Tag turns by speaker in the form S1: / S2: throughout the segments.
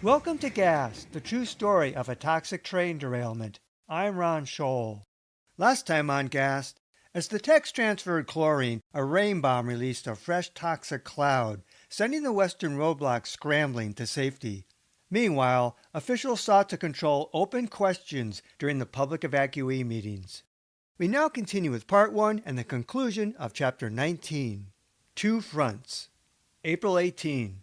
S1: Welcome to Gas, the true story of a toxic train derailment. I'm Ron Scholl. Last time on Gas, as the techs transferred chlorine, a rain bomb released a fresh toxic cloud, sending the western roadblock scrambling to safety. Meanwhile, officials sought to control open questions during the public evacuee meetings. We now continue with Part 1 and the conclusion of Chapter 19. Two Fronts. April 18.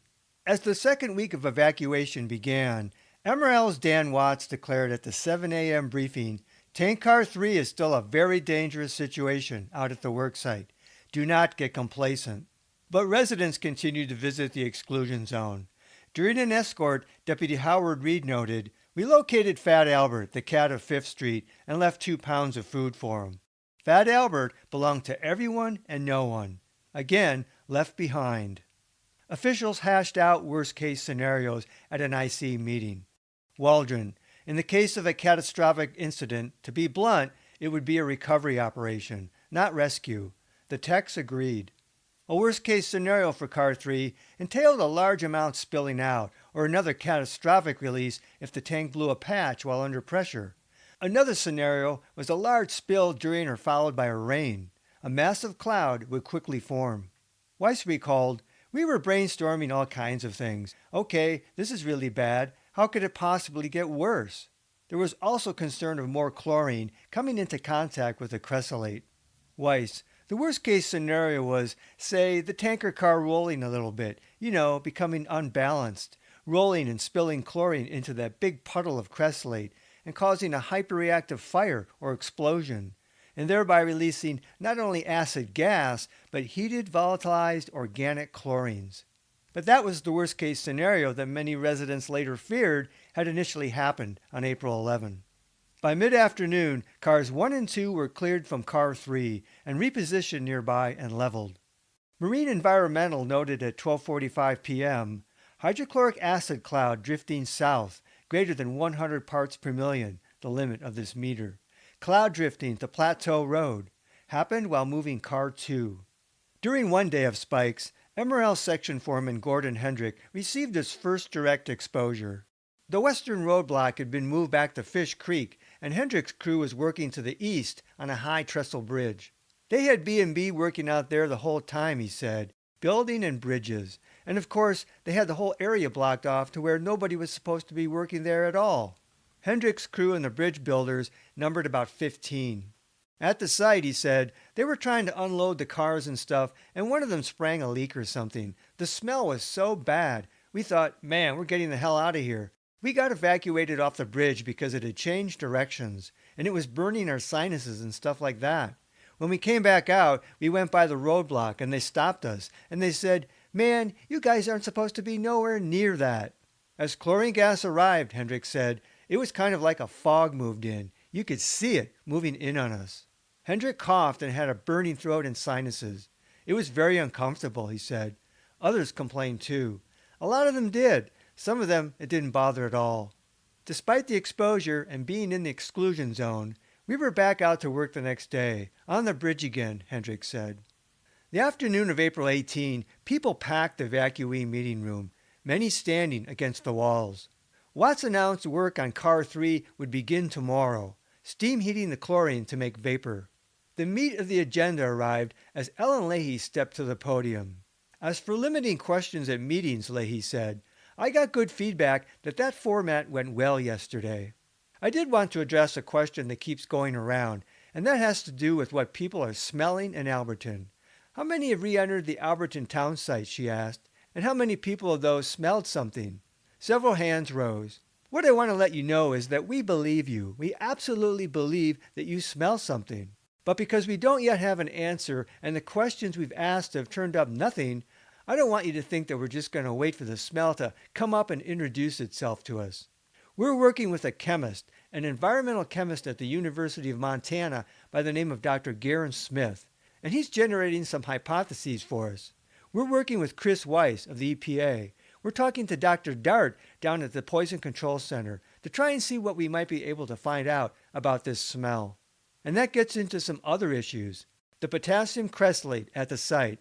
S1: As the second week of evacuation began, MRL's Dan Watts declared at the 7 a.m. briefing, Tank Car 3 is still a very dangerous situation out at the worksite. Do not get complacent. But residents continued to visit the exclusion zone. During an escort, Deputy Howard Reed noted, we located Fat Albert, the cat of 5th Street, and left 2 pounds of food for him. Fat Albert belonged to everyone and no one. Again, left behind. Officials hashed out worst-case scenarios at an IC meeting. Waldron, in the case of a catastrophic incident, to be blunt, it would be a recovery operation, not rescue. The techs agreed. A worst-case scenario for Car 3 entailed a large amount spilling out, or another catastrophic release if the tank blew a patch while under pressure. Another scenario was a large spill during or followed by a rain. A massive cloud would quickly form. Weiss recalled, we were brainstorming all kinds of things. Okay, this is really bad. How could it possibly get worse? There was also concern of more chlorine coming into contact with the cressolate. Weiss, the worst case scenario was, say, the tanker car rolling a little bit, becoming unbalanced, rolling and spilling chlorine into that big puddle of cressolate and causing a hyperreactive fire or explosion, and thereby releasing not only acid gas, but heated volatilized organic chlorines. But that was the worst-case scenario that many residents later feared had initially happened on April 11. By mid-afternoon, cars 1 and 2 were cleared from Car 3 and repositioned nearby and leveled. Marine Environmental noted at 12:45 p.m., hydrochloric acid cloud drifting south, greater than 100 parts per million, the limit of this meter. Cloud drifting to Plateau Road happened while moving Car 2. During one day of spikes, MRL Section Foreman Gordon Hendrick received his first direct exposure. The western roadblock had been moved back to Fish Creek, and Hendrick's crew was working to the east on a high trestle bridge. They had B&B working out there the whole time, he said, building and bridges, and of course they had the whole area blocked off to where nobody was supposed to be working there at all. Hendrick's crew and the bridge builders numbered about 15. At the site, he said, they were trying to unload the cars and stuff, and one of them sprang a leak or something. The smell was so bad. We thought, man, we're getting the hell out of here. We got evacuated off the bridge because it had changed directions, and it was burning our sinuses and stuff like that. When we came back out, we went by the roadblock, and they stopped us, and they said, man, you guys aren't supposed to be nowhere near that. As chlorine gas arrived, Hendrick said, it was kind of like a fog moved in. You could see it moving in on us. Hendrick coughed and had a burning throat and sinuses. It was very uncomfortable, he said. Others complained too. A lot of them did. Some of them it didn't bother at all. Despite the exposure and being in the exclusion zone, we were back out to work the next day, on the bridge again, Hendrick said. The afternoon of April 18, people packed the evacuee meeting room, many standing against the walls. Watts announced work on Car 3 would begin tomorrow, steam heating the chlorine to make vapor. The meat of the agenda arrived as Ellen Leahy stepped to the podium. As for limiting questions at meetings, Leahy said, I got good feedback that format went well yesterday. I did want to address a question that keeps going around, and that has to do with what people are smelling in Alberton. How many have re-entered the Alberton town site, she asked, and how many people of those smelled something? Several hands rose. What I want to let you know is that we believe you. We absolutely believe that you smell something. But because we don't yet have an answer and the questions we've asked have turned up nothing, I don't want you to think that we're just going to wait for the smell to come up and introduce itself to us. We're working with a chemist, an environmental chemist at the University of Montana by the name of Dr. Garen Smith, and he's generating some hypotheses for us. We're working with Chris Weiss of the EPA. We're talking to Dr. Dart down at the Poison Control Center to try and see what we might be able to find out about this smell. And that gets into some other issues. The potassium cressolate at the site.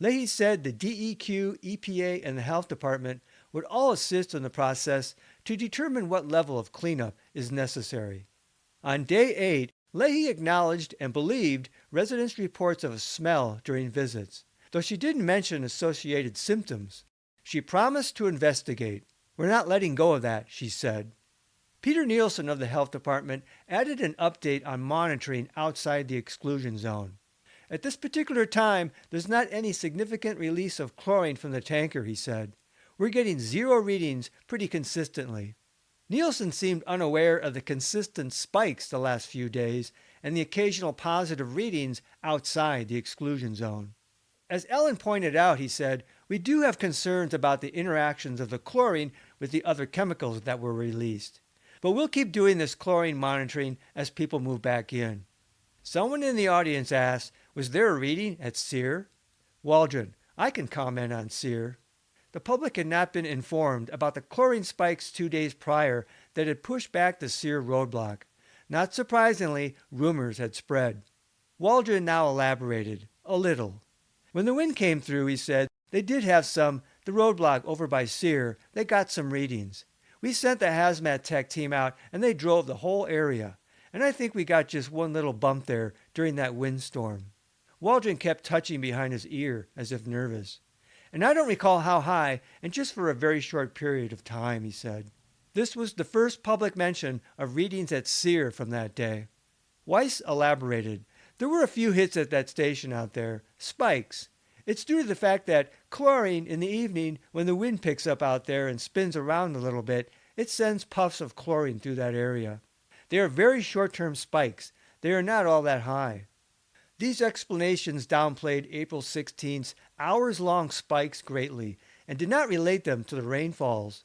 S1: Leahy said the DEQ, EPA, and the Health Department would all assist in the process to determine what level of cleanup is necessary. On day 8, Leahy acknowledged and believed residents' reports of a smell during visits, though she didn't mention associated symptoms. She promised to investigate. "We're not letting go of that," she said. Peter Nielsen of the Health Department added an update on monitoring outside the exclusion zone. "At this particular time, there's not any significant release of chlorine from the tanker," he said. "We're getting 0 readings pretty consistently." Nielsen seemed unaware of the consistent spikes the last few days and the occasional positive readings outside the exclusion zone. "As Ellen pointed out," he said, "we do have concerns about the interactions of the chlorine with the other chemicals that were released. But we'll keep doing this chlorine monitoring as people move back in." Someone in the audience asked, "Was there a reading at SEER?" Waldron: "I can comment on SEER." The public had not been informed about the chlorine spikes 2 days prior that had pushed back the SEER roadblock. Not surprisingly, rumors had spread. Waldron now elaborated, a little. "When the wind came through," he said, "they did have the roadblock over by SEER, they got some readings. We sent the hazmat tech team out and they drove the whole area. And I think we got just one little bump there during that windstorm." Waldron kept touching behind his ear as if nervous. "And I don't recall how high, and just for a very short period of time," he said. This was the first public mention of readings at SEER from that day. Weiss elaborated, "There were a few hits at that station out there, spikes. It's due to the fact that chlorine in the evening, when the wind picks up out there and spins around a little bit, it sends puffs of chlorine through that area. They are very short-term spikes. They are not all that high." These explanations downplayed April 16th's hours-long spikes greatly and did not relate them to the rainfalls.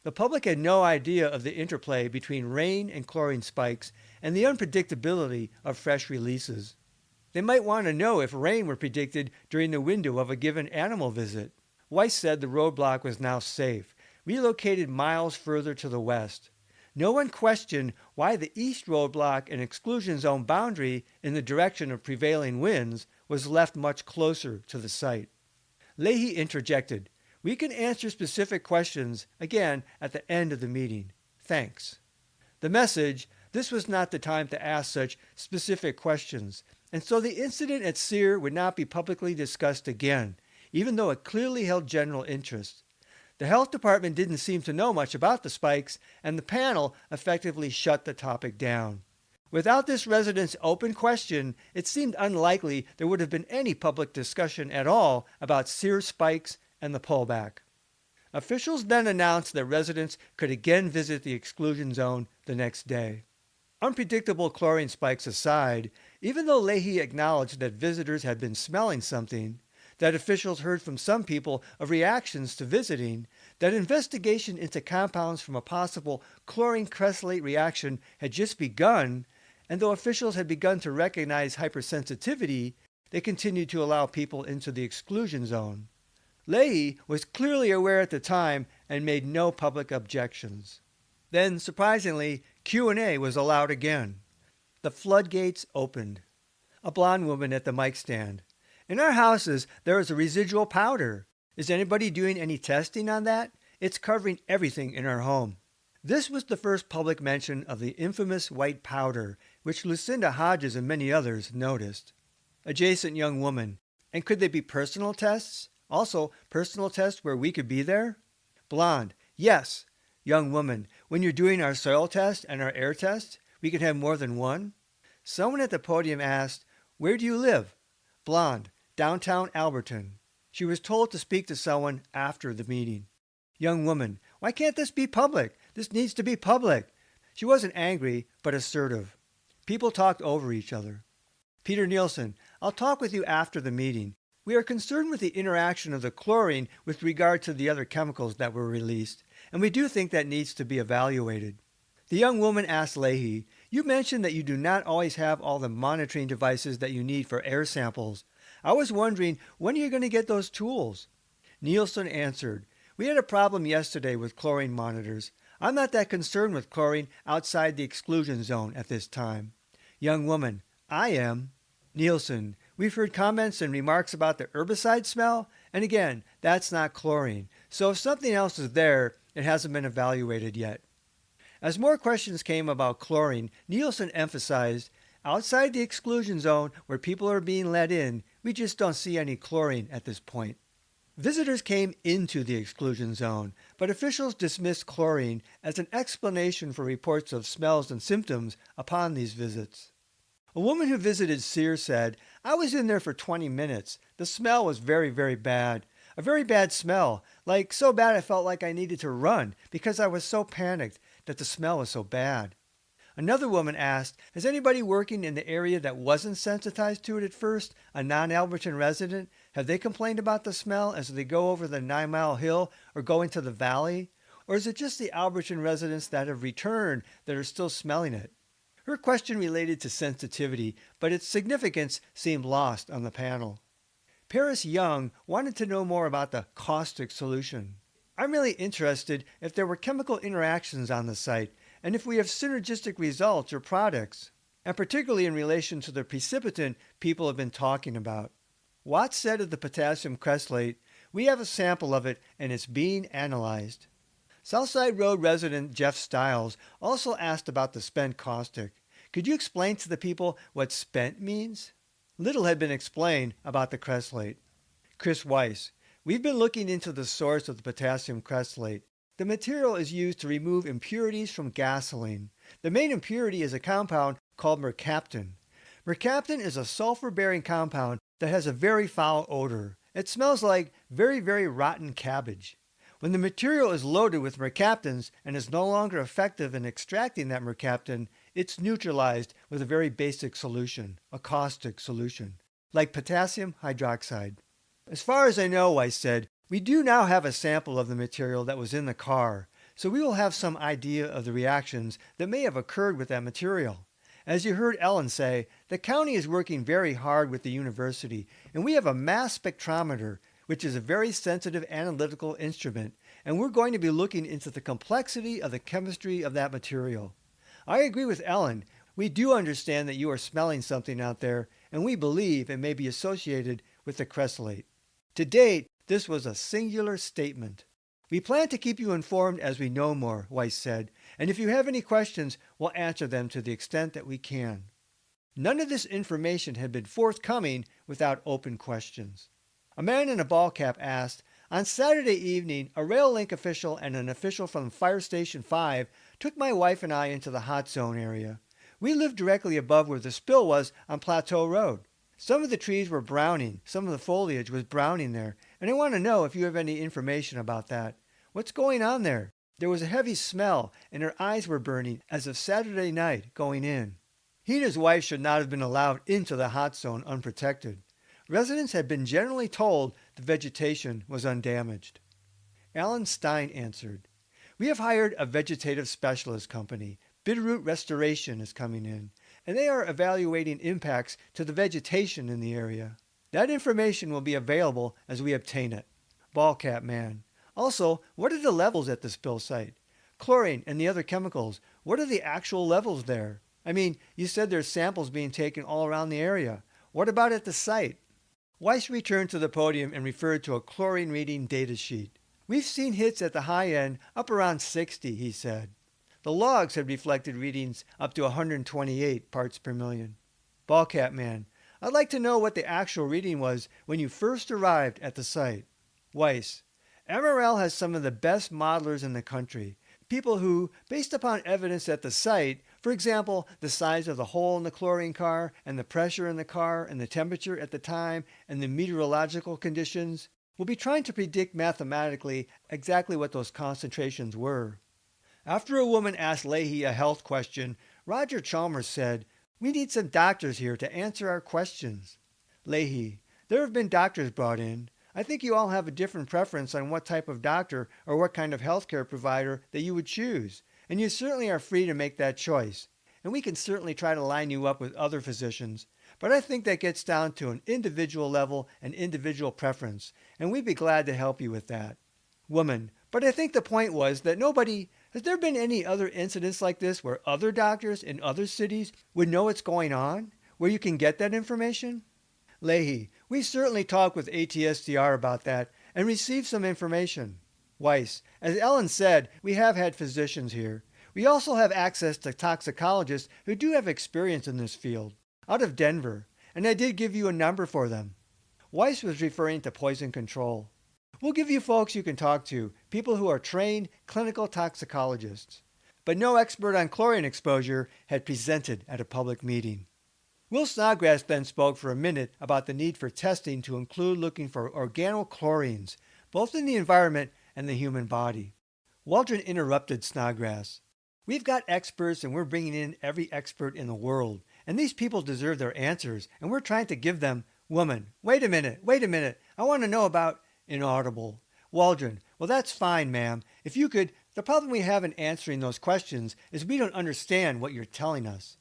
S1: The public had no idea of the interplay between rain and chlorine spikes and the unpredictability of fresh releases. They might want to know if rain were predicted during the window of a given animal visit. Weiss said the roadblock was now safe, relocated miles further to the west. No one questioned why the east roadblock and exclusion zone boundary in the direction of prevailing winds was left much closer to the site. Leahy interjected, "We can answer specific questions again at the end of the meeting. Thanks." The message: this was not the time to ask such specific questions, and so the incident at SEER would not be publicly discussed again, even though it clearly held general interest. The health department didn't seem to know much about the spikes, and the panel effectively shut the topic down. Without this resident's open question, it seemed unlikely there would have been any public discussion at all about SEER spikes and the pullback. Officials then announced that residents could again visit the exclusion zone the next day. Unpredictable chlorine spikes aside, even though Leahy acknowledged that visitors had been smelling something, that officials heard from some people of reactions to visiting, that investigation into compounds from a possible chlorine cressolate reaction had just begun, and though officials had begun to recognize hypersensitivity, they continued to allow people into the exclusion zone. Leahy was clearly aware at the time and made no public objections. Then, surprisingly, Q&A was allowed again. The floodgates opened. A blonde woman at the mic stand: "In our houses, there is a residual powder. Is anybody doing any testing on that? It's covering everything in our home." This was the first public mention of the infamous white powder, which Lucinda Hodges and many others noticed. Adjacent young woman: "And could they be personal tests? Also, personal tests where we could be there?" Blonde: "Yes." Young woman: "When you're doing our soil test and our air test, we could have more than one?" Someone at the podium asked, "Where do you live?" Blonde: "Downtown Alberton." She was told to speak to someone after the meeting. Young woman: "Why can't this be public? This needs to be public." She wasn't angry, but assertive. People talked over each other. Peter Nielsen: "I'll talk with you after the meeting. We are concerned with the interaction of the chlorine with regard to the other chemicals that were released, and we do think that needs to be evaluated." The young woman asked Leahy, "You mentioned that you do not always have all the monitoring devices that you need for air samples. I was wondering, when are you going to get those tools?" Nielsen answered, "We had a problem yesterday with chlorine monitors. I'm not that concerned with chlorine outside the exclusion zone at this time." Young woman: "I am." Nielsen: "We've heard comments and remarks about the herbicide smell, And again, that's not chlorine. So if something else is there, it hasn't been evaluated yet. As more questions came about chlorine, Nielsen emphasized, outside the exclusion zone where people are being let in, we just don't see any chlorine at this point. Visitors came into the exclusion zone, but officials dismissed chlorine as an explanation for reports of smells and symptoms upon these visits. A woman who visited Sears said, I was in there for 20 minutes. The smell was very, very bad. A very bad smell, like so bad I felt like I needed to run because I was so panicked that the smell was so bad. Another woman asked, has anybody working in the area that wasn't sensitized to it at first, a non-Alberton resident, have they complained about the smell as they go over the 9-mile hill or go into the valley? Or is it just the Alberton residents that have returned that are still smelling it? Her question related to sensitivity, but its significance seemed lost on the panel. Paris Young wanted to know more about the caustic solution. I'm really interested if there were chemical interactions on the site and if we have synergistic results or products, and particularly in relation to the precipitant people have been talking about. Watts said of the potassium cresslate, we have a sample of it and it's being analyzed. Southside Road resident Jeff Stiles also asked about the spent caustic. Could you explain to the people what spent means? Little had been explained about the cresslate. Chris Weiss, we've been looking into the source of the potassium cresslate. The material is used to remove impurities from gasoline. The main impurity is a compound called mercaptan. Mercaptan is a sulfur-bearing compound that has a very foul odor. It smells like very, very rotten cabbage. When the material is loaded with mercaptans and is no longer effective in extracting that mercaptan, it's neutralized with a very basic solution, a caustic solution, like potassium hydroxide. As far as I know, Weiss said, we do now have a sample of the material that was in the car, so we will have some idea of the reactions that may have occurred with that material. As you heard Ellen say, the county is working very hard with the university, and we have a mass spectrometer, which is a very sensitive analytical instrument, and we're going to be looking into the complexity of the chemistry of that material. I agree with Ellen. We do understand that you are smelling something out there, and we believe it may be associated with the cresslate. To date, this was a singular statement. We plan to keep you informed as we know more, Weiss said, and if you have any questions, we'll answer them to the extent that we can. None of this information had been forthcoming without open questions. A man in a ball cap asked, on Saturday evening, a rail link official and an official from Fire Station 5 took my wife and I into the hot zone area. We lived directly above where the spill was on Plateau Road. Some of the trees were browning, some of the foliage was browning there, and I want to know if you have any information about that. What's going on there? There was a heavy smell, and her eyes were burning as of Saturday night going in. He and his wife should not have been allowed into the hot zone unprotected. Residents had been generally told the vegetation was undamaged. Alan Stein answered, we have hired a vegetative specialist company. Bitterroot Restoration is coming in, and they are evaluating impacts to the vegetation in the area. That information will be available as we obtain it. Ballcap man. Also, what are the levels at the spill site? Chlorine and the other chemicals, what are the actual levels there? I mean, you said there's samples being taken all around the area. What about at the site? Weiss returned to the podium and referred to a chlorine reading data sheet. We've seen hits at the high end up around 60, he said. The logs had reflected readings up to 128 parts per million. Ballcap man, I'd like to know what the actual reading was when you first arrived at the site. Weiss, MRL has some of the best modelers in the country. People who, based upon evidence at the site, for example, the size of the hole in the chlorine car and the pressure in the car and the temperature at the time and the meteorological conditions, will be trying to predict mathematically exactly what those concentrations were. After a woman asked Leahy a health question, Roger Chalmers said, we need some doctors here to answer our questions. Leahy, there have been doctors brought in. I think you all have a different preference on what type of doctor or what kind of healthcare provider that you would choose, and you certainly are free to make that choice. And we can certainly try to line you up with other physicians, but I think that gets down to an individual level and individual preference, and we'd be glad to help you with that. Woman, but I think the point was that has there been any other incidents like this where other doctors in other cities would know what's going on, where you can get that information? Leahy, we certainly talked with ATSDR about that and received some information. Weiss, as Ellen said, we have had physicians here. We also have access to toxicologists who do have experience in this field, out of Denver, and I did give you a number for them. Weiss was referring to poison control. We'll give you folks you can talk to, people who are trained clinical toxicologists. But no expert on chlorine exposure had presented at a public meeting. Will Snodgrass then spoke for a minute about the need for testing to include looking for organochlorines, both in the environment and the human body. Waldron interrupted Snodgrass. We've got experts and we're bringing in every expert in the world, and these people deserve their answers, and we're trying to give them, woman, wait a minute, I want to know about inaudible. Waldron, well that's fine, ma'am. If you could, the problem we have in answering those questions is we don't understand what you're telling us.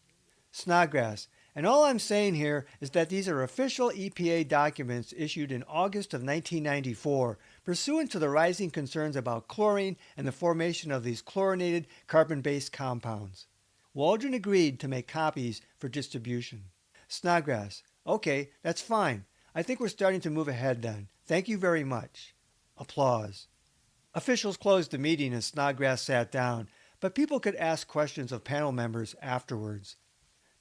S1: Snodgrass, and all I'm saying here is that these are official EPA documents issued in August of 1994 pursuant to the rising concerns about chlorine and the formation of these chlorinated carbon-based compounds. Waldron agreed to make copies for distribution. Snodgrass, okay, that's fine. I think we're starting to move ahead then. Thank you very much. Applause. Officials closed the meeting as Snodgrass sat down, but people could ask questions of panel members afterwards.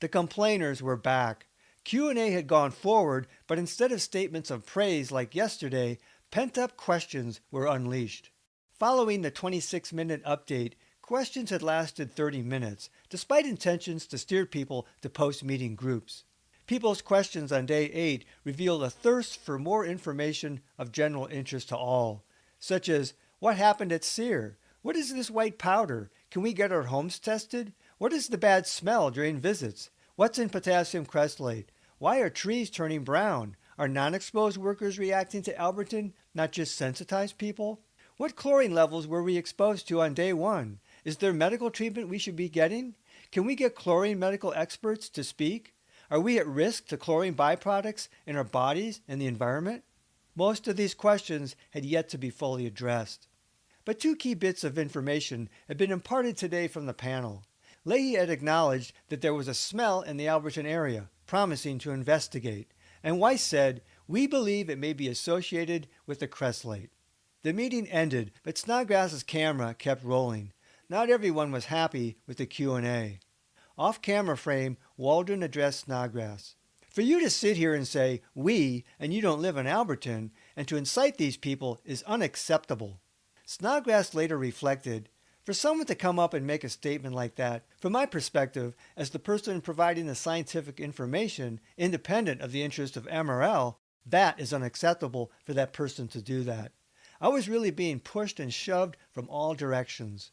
S1: The complainers were back. Q&A had gone forward, but instead of statements of praise like yesterday, pent-up questions were unleashed. Following the 26-minute update, questions had lasted 30 minutes, despite intentions to steer people to post-meeting groups. People's questions on day 8 revealed a thirst for more information of general interest to all, such as, what happened at SEER? What is this white powder? Can we get our homes tested? What is the bad smell during visits? What's in potassium cresylate? Why are trees turning brown? Are non-exposed workers reacting to Alberton, not just sensitized people? What chlorine levels were we exposed to on day 1? Is there medical treatment we should be getting? Can we get chlorine medical experts to speak? Are we at risk to chlorine byproducts in our bodies and the environment? Most of these questions had yet to be fully addressed. But 2 key bits of information had been imparted today from the panel. Leahy had acknowledged that there was a smell in the Alberton area, promising to investigate, and Weiss said, we believe it may be associated with the cresylate. The meeting ended, but Snodgrass's camera kept rolling. Not everyone was happy with the Q&A. Off-camera frame, Waldron addressed Snodgrass. For you to sit here and say, we, and you don't live in Alberton, and to incite these people is unacceptable. Snodgrass later reflected, for someone to come up and make a statement like that, from my perspective, as the person providing the scientific information, independent of the interest of MRL, that is unacceptable for that person to do that. I was really being pushed and shoved from all directions.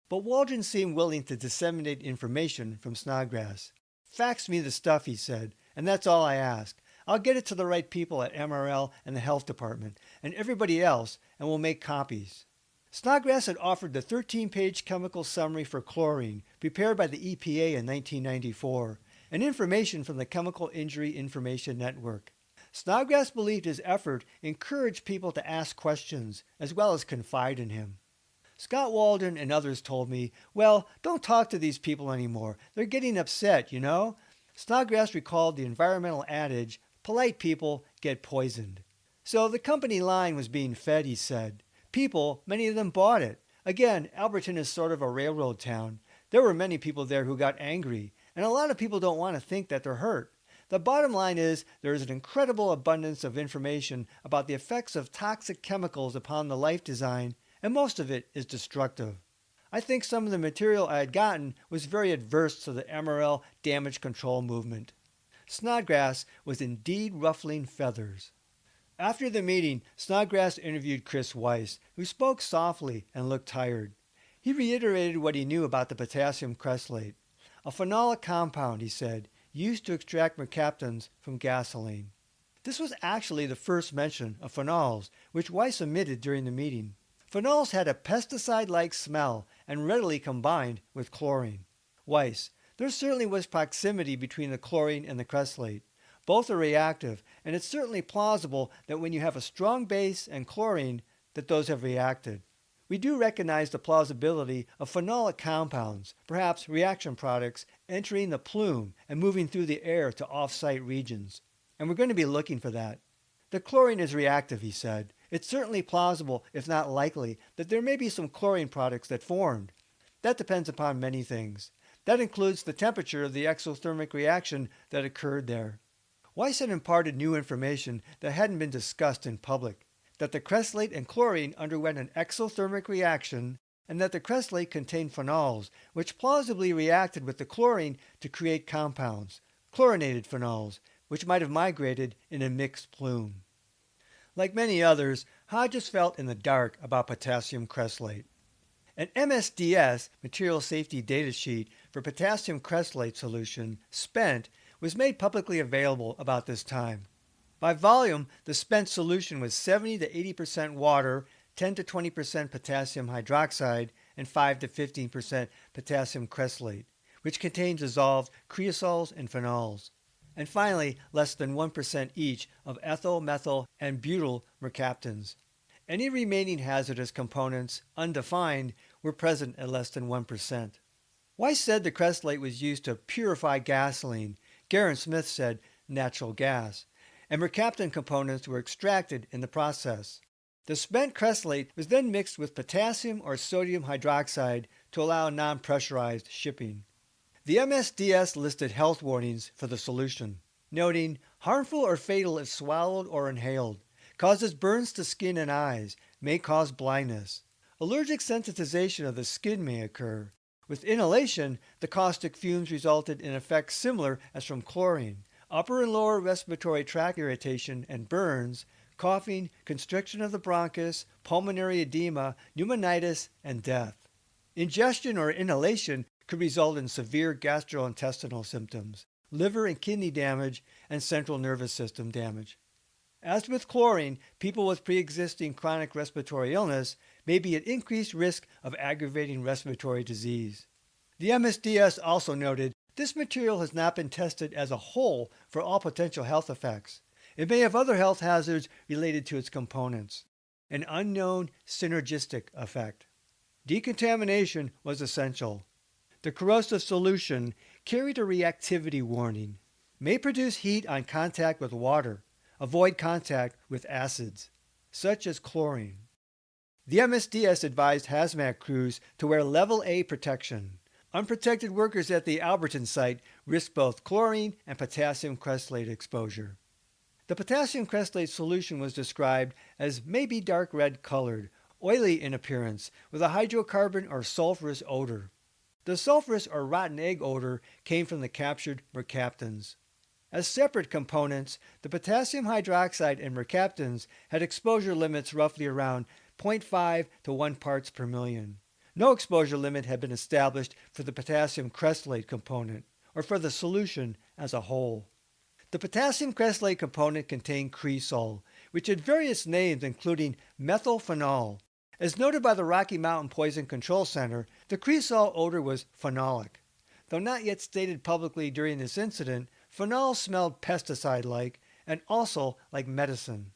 S1: But Waldron seemed willing to disseminate information from Snodgrass. Fax me the stuff, he said, and that's all I ask. I'll get it to the right people at MRL and the health department, and everybody else, and we'll make copies. Snodgrass had offered the 13-page chemical summary for chlorine prepared by the EPA in 1994 and information from the Chemical Injury Information Network. Snodgrass believed his effort encouraged people to ask questions as well as confide in him. Scott Waldron and others told me, well, don't talk to these people anymore. They're getting upset, you know? Snodgrass recalled the environmental adage, polite people get poisoned. So the company line was being fed, he said. People, many of them bought it. Again, Alberton is sort of a railroad town. There were many people there who got angry, and a lot of people don't want to think that they're hurt. The bottom line is there is an incredible abundance of information about the effects of toxic chemicals upon the life design, and most of it is destructive. I think some of the material I had gotten was very adverse to the MRL damage control movement. Snodgrass was indeed ruffling feathers. After the meeting, Snodgrass interviewed Chris Weiss, who spoke softly and looked tired. He reiterated what he knew about the potassium cresylate, a phenolic compound, he said, used to extract mercaptans from gasoline. This was actually the first mention of phenols, which Weiss omitted during the meeting. Phenols had a pesticide-like smell and readily combined with chlorine. Weiss, there certainly was proximity between the chlorine and the cresylate. Both are reactive, and it's certainly plausible that when you have a strong base and chlorine, that those have reacted. We do recognize the plausibility of phenolic compounds, perhaps reaction products, entering the plume and moving through the air to off-site regions. and we're going to be looking for that. The chlorine is reactive, he said. It's certainly plausible, if not likely, that there may be some chlorine products that formed. That depends upon many things. That includes the temperature of the exothermic reaction that occurred there. Weiss had imparted new information that hadn't been discussed in public, that the cresslate and chlorine underwent an exothermic reaction, and that the cresslate contained phenols, which plausibly reacted with the chlorine to create compounds, chlorinated phenols, which might have migrated in a mixed plume. Like many others, Hodges felt in the dark about potassium cresslate. An MSDS, Material Safety Data Sheet, for potassium cresslate solution, spent, was made publicly available about this time. By volume, the spent solution was 70 to 80% water, 10 to 20% potassium hydroxide, and 5 to 15% potassium cresslate, which contains dissolved creosols and phenols. And finally, less than 1% each of ethyl, methyl, and butyl mercaptans. Any remaining hazardous components, undefined, were present at less than 1%. Weiss said the cresslate was used to purify gasoline. Garen Smith said natural gas. And mercaptan components were extracted in the process. The spent cresslate was then mixed with potassium or sodium hydroxide to allow non-pressurized shipping. The MSDS listed health warnings for the solution, noting harmful or fatal if swallowed or inhaled, causes burns to skin and eyes, may cause blindness. Allergic sensitization of the skin may occur. With inhalation, the caustic fumes resulted in effects similar as from chlorine, upper and lower respiratory tract irritation and burns, coughing, constriction of the bronchus, pulmonary edema, pneumonitis, and death. Ingestion or inhalation could result in severe gastrointestinal symptoms, liver and kidney damage, and central nervous system damage. As with chlorine, people with pre-existing chronic respiratory illness may be at increased risk of aggravating respiratory disease. The MSDS also noted this material has not been tested as a whole for all potential health effects. It may have other health hazards related to its components. An unknown synergistic effect. Decontamination was essential. The corrosive solution carried a reactivity warning. May produce heat on contact with water. Avoid contact with acids, such as chlorine. The MSDS advised hazmat crews to wear level A protection. Unprotected workers at the Alberton site risk both chlorine and potassium cresslate exposure. The potassium cresslate solution was described as maybe dark red colored, oily in appearance, with a hydrocarbon or sulfurous odor. The sulfurous or rotten egg odor came from the captured mercaptans. As separate components, the potassium hydroxide and mercaptans had exposure limits roughly around 0.5 to 1 parts per million. No exposure limit had been established for the potassium cresslate component, or for the solution as a whole. The potassium cresslate component contained cresol, which had various names including methylphenol. As noted by the Rocky Mountain Poison Control Center, the cresol odor was phenolic. Though not yet stated publicly during this incident, phenol smelled pesticide-like and also like medicine.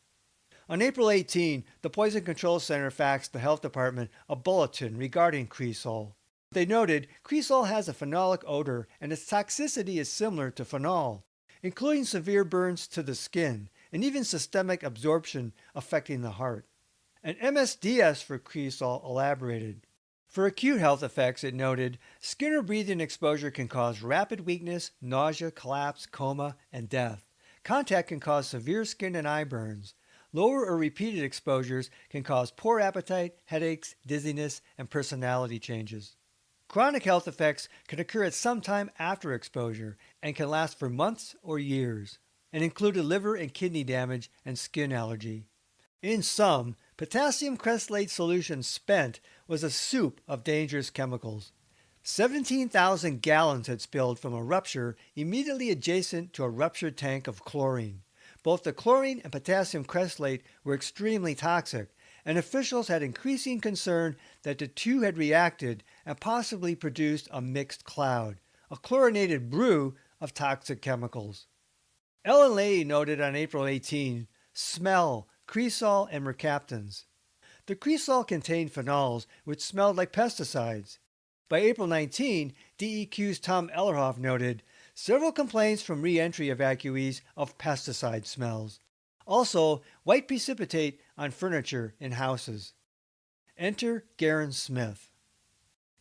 S1: On April 18, the Poison Control Center faxed the Health Department a bulletin regarding cresol. They noted cresol has a phenolic odor and its toxicity is similar to phenol, including severe burns to the skin and even systemic absorption affecting the heart. An MSDS for cresol elaborated. For acute health effects, it noted, skin or breathing exposure can cause rapid weakness, nausea, collapse, coma, and death. Contact can cause severe skin and eye burns. Lower or repeated exposures can cause poor appetite, headaches, dizziness, and personality changes. Chronic health effects can occur at some time after exposure and can last for months or years, and included liver and kidney damage and skin allergy. In sum, potassium cresslate solution spent was a soup of dangerous chemicals. 17,000 gallons had spilled from a rupture immediately adjacent to a ruptured tank of chlorine. Both the chlorine and potassium cresslate were extremely toxic, and officials had increasing concern that the two had reacted and possibly produced a mixed cloud, a chlorinated brew of toxic chemicals. Ellen Leahy noted on April 18, smell, cresol, and mercaptans. The cresol contained phenols which smelled like pesticides. By April 19, DEQ's Tom Ellerhoff noted, Several complaints from re-entry evacuees of pesticide smells. Also, white precipitate on furniture in houses. Enter Garen Smith.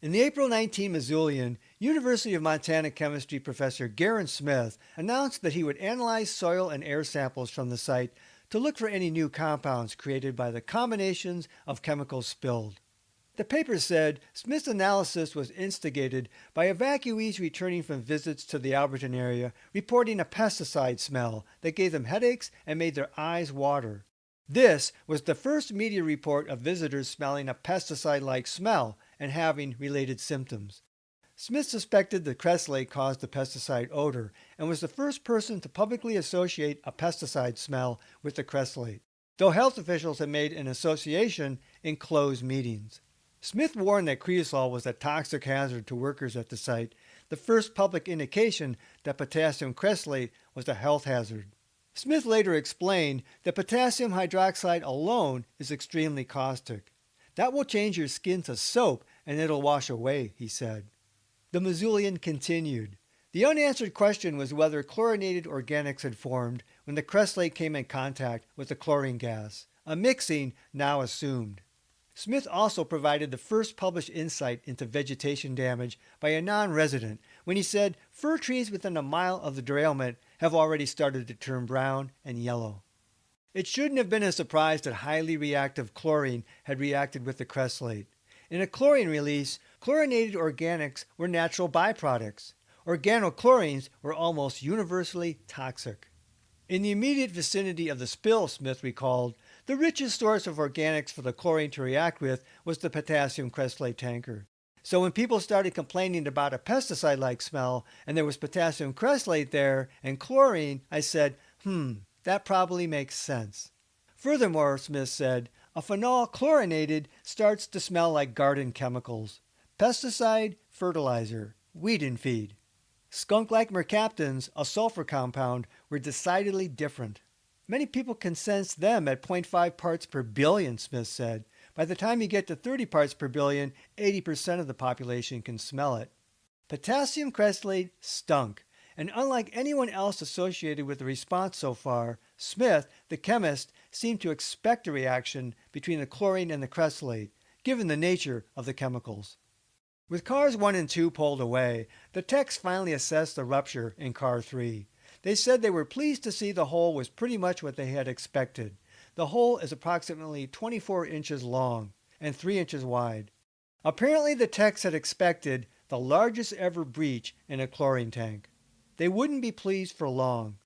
S1: In the April 19 Missoulian, University of Montana chemistry professor Garen Smith announced that he would analyze soil and air samples from the site to look for any new compounds created by the combinations of chemicals spilled. The paper said Smith's analysis was instigated by evacuees returning from visits to the Alberton area reporting a pesticide smell that gave them headaches and made their eyes water. This was the first media report of visitors smelling a pesticide-like smell and having related symptoms. Smith suspected the cresslate caused the pesticide odor and was the first person to publicly associate a pesticide smell with the cresslate, though health officials had made an association in closed meetings. Smith warned that creosol was a toxic hazard to workers at the site, the first public indication that potassium cresslate was a health hazard. Smith later explained that potassium hydroxide alone is extremely caustic. That will change your skin to soap and it'll wash away, he said. The Missoulian continued. The unanswered question was whether chlorinated organics had formed when the cresslate came in contact with the chlorine gas, a mixing now assumed. Smith also provided the first published insight into vegetation damage by a non-resident when he said fir trees within a mile of the derailment have already started to turn brown and yellow. It shouldn't have been a surprise that highly reactive chlorine had reacted with the cresslate. In a chlorine release, chlorinated organics were natural byproducts. Organochlorines were almost universally toxic. In the immediate vicinity of the spill, Smith recalled, the richest source of organics for the chlorine to react with was the potassium cresslate tanker. So when people started complaining about a pesticide-like smell and there was potassium cresslate there and chlorine, I said, that probably makes sense. Furthermore, Smith said, a phenol chlorinated starts to smell like garden chemicals. Pesticide, fertilizer, weed and feed. Skunk-like mercaptans, a sulfur compound, were decidedly different. Many people can sense them at 0.5 parts per billion, Smith said. By the time you get to 30 parts per billion, 80% of the population can smell it. Potassium cresslate stunk, and unlike anyone else associated with the response so far, Smith, the chemist, seemed to expect a reaction between the chlorine and the cresslate, given the nature of the chemicals. With cars 1 and 2 pulled away, the techs finally assessed the rupture in car 3. They said they were pleased to see the hole was pretty much what they had expected. The hole is approximately 24 inches long and 3 inches wide. Apparently the techs had expected the largest ever breach in a chlorine tank. They wouldn't be pleased for long.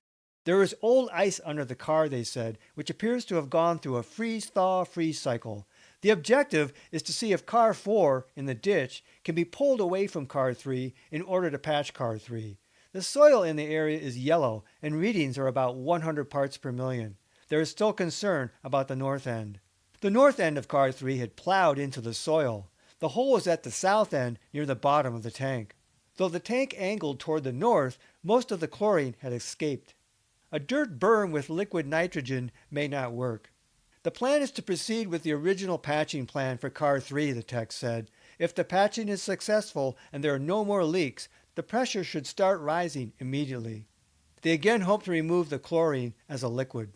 S1: There is old ice under the car, they said, which appears to have gone through a freeze-thaw-freeze cycle. The objective is to see if car 4 in the ditch can be pulled away from car 3 in order to patch car 3. The soil in the area is yellow and readings are about 100 parts per million. There is still concern about the north end. The north end of car 3 had plowed into the soil. The hole was at the south end near the bottom of the tank. Though the tank angled toward the north, most of the chlorine had escaped. A dirt berm with liquid nitrogen may not work. The plan is to proceed with the original patching plan for car 3, the text said. If the patching is successful and there are no more leaks, the pressure should start rising immediately. They again hope to remove the chlorine as a liquid.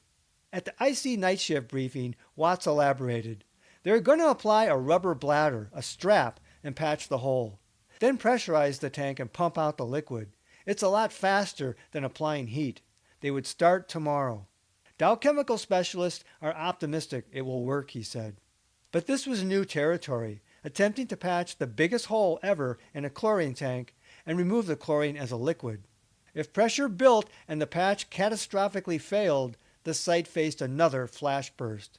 S1: At the IC night shift briefing, Watts elaborated. They're going to apply a rubber bladder, a strap, and patch the hole. Then pressurize the tank and pump out the liquid. It's a lot faster than applying heat. They would start tomorrow. Dow chemical specialists are optimistic it will work, he said. But this was new territory, attempting to patch the biggest hole ever in a chlorine tank and remove the chlorine as a liquid. If pressure built and the patch catastrophically failed, the site faced another flash burst.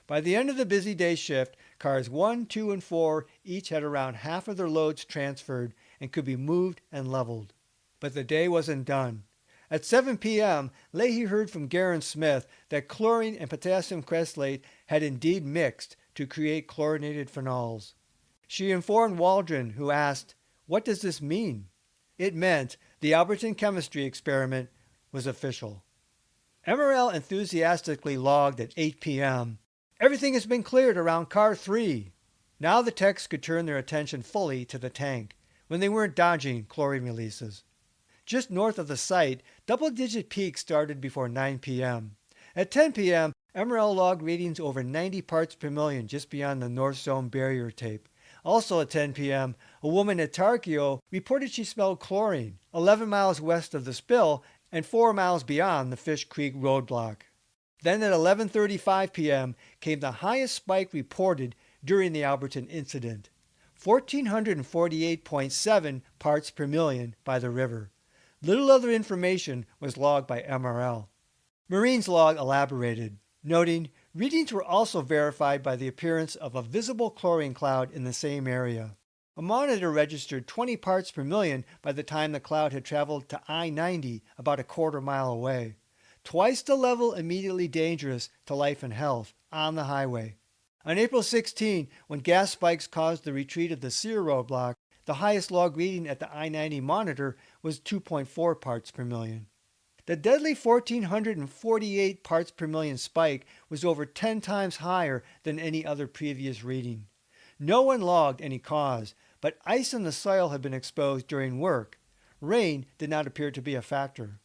S1: By the end of the busy day shift, cars 1, 2, and 4 each had around half of their loads transferred and could be moved and leveled. But the day wasn't done. At 7 p.m., Leahy heard from Garen Smith that chlorine and potassium cresslate had indeed mixed to create chlorinated phenols. She informed Waldron, who asked, "What does this mean?" It meant the Alberton chemistry experiment was official. MRL enthusiastically logged at 8 p.m. Everything has been cleared around car 3. Now the techs could turn their attention fully to the tank when they weren't dodging chlorine releases. Just north of the site, double-digit peaks started before 9 p.m. At 10 p.m., MRL logged readings over 90 parts per million just beyond the North Zone barrier tape. Also at 10 p.m., a woman at Tarkio reported she smelled chlorine 11 miles west of the spill and 4 miles beyond the Fish Creek roadblock. Then at 11:35 p.m. came the highest spike reported during the Alberton incident, 1,448.7 parts per million by the river. Little other information was logged by MRL. Marine's log elaborated, noting readings were also verified by the appearance of a visible chlorine cloud in the same area. A monitor registered 20 parts per million by the time the cloud had traveled to I-90 about a quarter mile away, twice the level immediately dangerous to life and health on the highway. On April 16, when gas spikes caused the retreat of the Sear roadblock, the highest log reading at the I-90 monitor was 2.4 parts per million. The deadly 1,448 parts per million spike was over 10 times higher than any other previous reading. No one logged any cause, but ice in the soil had been exposed during work. Rain did not appear to be a factor.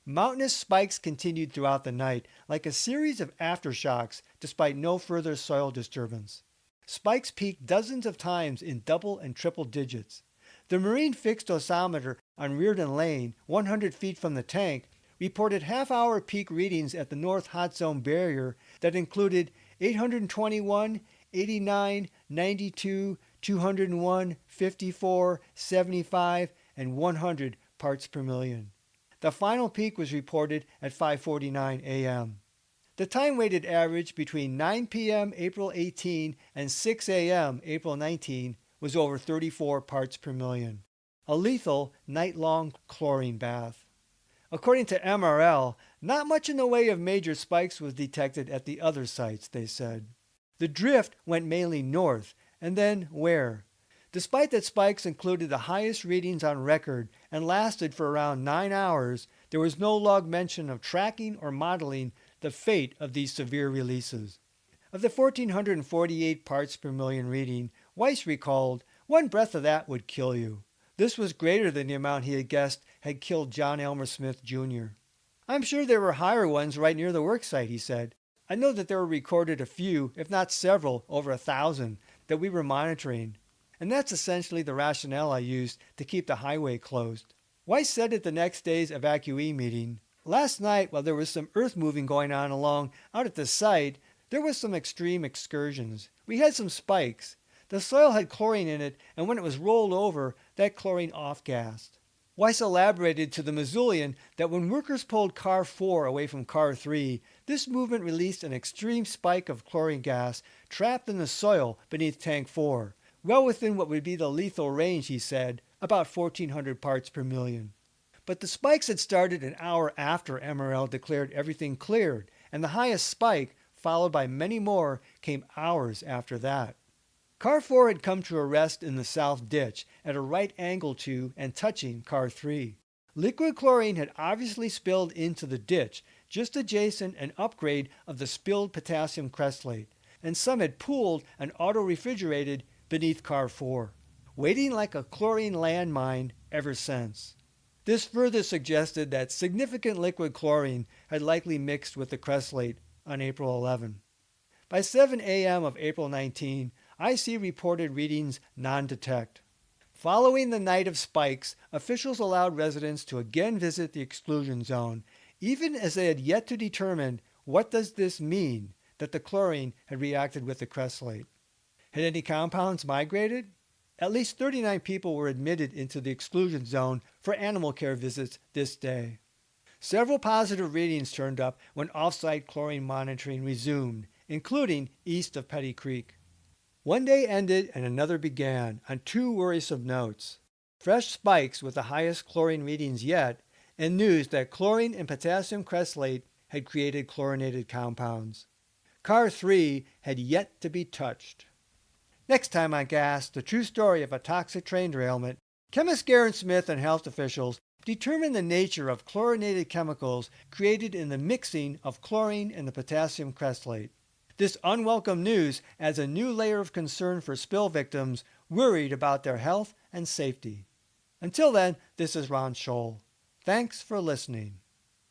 S1: Mountainous spikes continued throughout the night, like a series of aftershocks, despite no further soil disturbance. Spikes peaked dozens of times in double and triple digits. The Marine fixed dosimeter on Reardon Lane, 100 feet from the tank, reported half-hour peak readings at the North Hot Zone barrier that included 821, 89, 92, 201, 54, 75, and 100 parts per million. The final peak was reported at 5:49 a.m. The time-weighted average between 9 p.m. April 18 and 6 a.m. April 19 was over 34 parts per million. A lethal, night-long chlorine bath. According to MRL, not much in the way of major spikes was detected at the other sites, they said. The drift went mainly north, and then where? Despite that spikes included the highest readings on record and lasted for around 9 hours, there was no log mention of tracking or modeling the fate of these severe releases. Of the 1,448 parts per million reading, Weiss recalled, "One breath of that would kill you." This was greater than the amount he had guessed had killed John Elmer Smith Jr. "I'm sure there were higher ones right near the worksite," he said. "I know that there were recorded a few, if not several, over 1,000, that we were monitoring. And that's essentially the rationale I used to keep the highway closed." Weiss said at the next day's evacuee meeting, "Last night, while there was some earth moving going on along out at the site, there was some extreme excursions. We had some spikes. The soil had chlorine in it, and when it was rolled over, that chlorine off-gassed." Weiss elaborated to the Missoulian that when workers pulled Car 4 away from Car 3, this movement released an extreme spike of chlorine gas trapped in the soil beneath Tank 4, well within what would be the lethal range, he said, about 1,400 parts per million. But the spikes had started an hour after MRL declared everything cleared, and the highest spike, followed by many more, came hours after that. Car 4 had come to a rest in the south ditch at a right angle to and touching Car 3. Liquid chlorine had obviously spilled into the ditch, just adjacent an upgrade of the spilled potassium crestlate, and some had pooled and auto-refrigerated beneath Car 4, waiting like a chlorine landmine ever since. This further suggested that significant liquid chlorine had likely mixed with the crestlate on April 11. By 7 a.m. of April 19, IC reported readings non-detect. Following the night of spikes, officials allowed residents to again visit the exclusion zone, even as they had yet to determine what does this mean that the chlorine had reacted with the crestlate. Had any compounds migrated? At least 39 people were admitted into the exclusion zone for animal care visits this day. Several positive readings turned up when off-site chlorine monitoring resumed, including east of Petty Creek. One day ended and another began on two worrisome notes: fresh spikes with the highest chlorine readings yet, and news that chlorine and potassium crestlate had created chlorinated compounds. Car 3 had yet to be touched. Next time on Gas, the true story of a toxic train derailment, chemist Garen Smith and health officials determined the nature of chlorinated chemicals created in the mixing of chlorine and the potassium crestlate. This unwelcome news adds a new layer of concern for spill victims worried about their health and safety. Until then, this is Ron Scholl. Thanks for listening.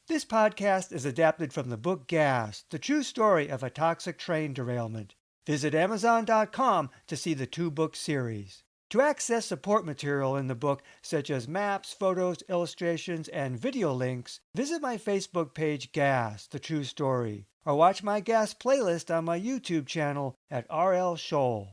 S1: This podcast is adapted from the book Gas, the true story of a toxic train derailment. Visit Amazon.com to see the 2-book series. To access support material in the book, such as maps, photos, illustrations, and video links, visit my Facebook page Gas, the true story, or watch my Gas playlist on my YouTube channel at RL Scholl.